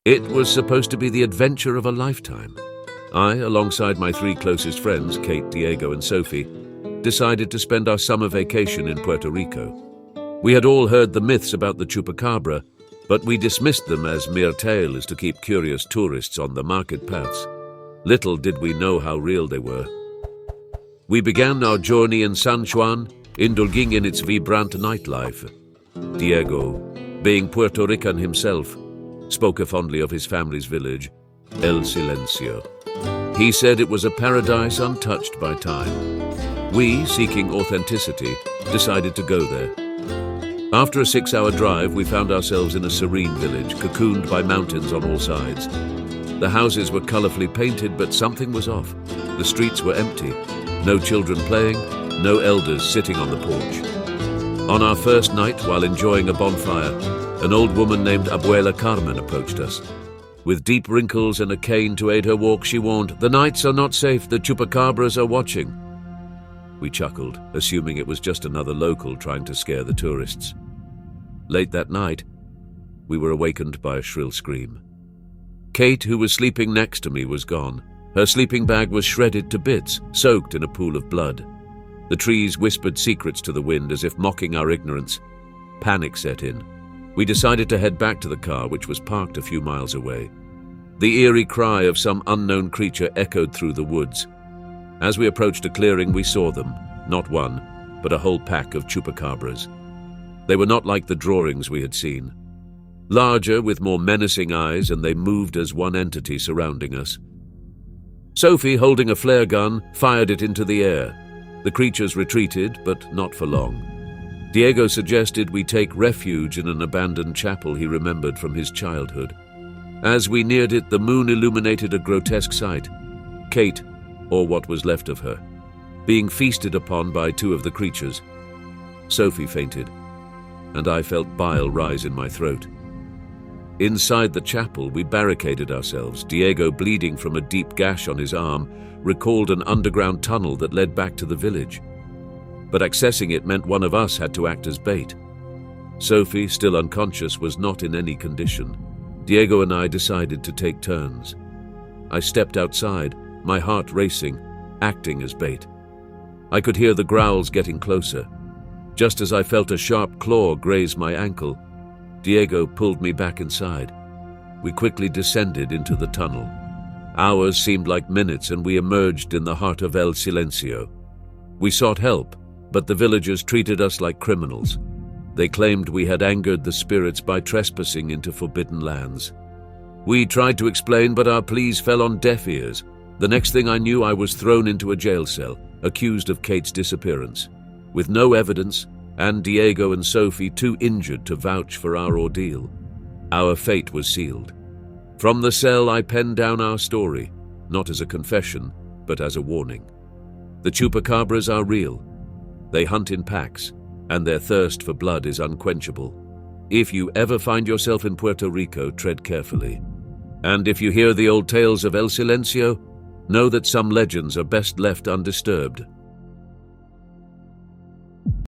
It was supposed to be the adventure of a lifetime. I, alongside my three closest friends, Kate, Diego, and Sophie, decided to spend our summer vacation in Puerto Rico. We had all heard the myths about the chupacabra, but we dismissed them as mere tales to keep curious tourists on the market paths. Little did we know how real they were. We began our journey in San Juan, indulging in its vibrant nightlife. Diego, being Puerto Rican himself, spoke fondly of his family's village, El Silencio. He said it was a paradise untouched by time. We, seeking authenticity, decided to go there. After a 6-hour drive, we found ourselves in a serene village, cocooned by mountains on all sides. The houses were colorfully painted, but something was off. The streets were empty. No children playing, no elders sitting on the porch. On our first night, while enjoying a bonfire, an old woman named Abuela Carmen approached us. With deep wrinkles and a cane to aid her walk, she warned, "The nights are not safe, the chupacabras are watching." We chuckled, assuming it was just another local trying to scare the tourists. Late that night, we were awakened by a shrill scream. Kate, who was sleeping next to me, was gone. Her sleeping bag was shredded to bits, soaked in a pool of blood. The trees whispered secrets to the wind as if mocking our ignorance. Panic set in. We decided to head back to the car, which was parked a few miles away. The eerie cry of some unknown creature echoed through the woods. As we approached a clearing, we saw them, not one, but a whole pack of chupacabras. They were not like the drawings we had seen. Larger, with more menacing eyes, and they moved as one entity surrounding us. Sophie, holding a flare gun, fired it into the air. The creatures retreated, but not for long. Diego suggested we take refuge in an abandoned chapel he remembered from his childhood. As we neared it, the moon illuminated a grotesque sight. Kate, or what was left of her, being feasted upon by two of the creatures. Sophie fainted, and I felt bile rise in my throat. Inside the chapel, we barricaded ourselves. Diego, bleeding from a deep gash on his arm, recalled an underground tunnel that led back to the village. But accessing it meant one of us had to act as bait. Sophie, still unconscious, was not in any condition. Diego and I decided to take turns. I stepped outside, my heart racing, acting as bait. I could hear the growls getting closer. Just as I felt a sharp claw graze my ankle, Diego pulled me back inside. We quickly descended into the tunnel. Hours seemed like minutes, and we emerged in the heart of El Silencio. We sought help, but the villagers treated us like criminals. They claimed we had angered the spirits by trespassing into forbidden lands. We tried to explain, but our pleas fell on deaf ears. The next thing I knew, I was thrown into a jail cell, accused of Kate's disappearance. With no evidence, and Diego and Sophie too injured to vouch for our ordeal. Our fate was sealed. From the cell, I penned down our story, not as a confession, but as a warning. The chupacabras are real. They hunt in packs, and their thirst for blood is unquenchable. If you ever find yourself in Puerto Rico, tread carefully. And if you hear the old tales of El Silencio, know that some legends are best left undisturbed.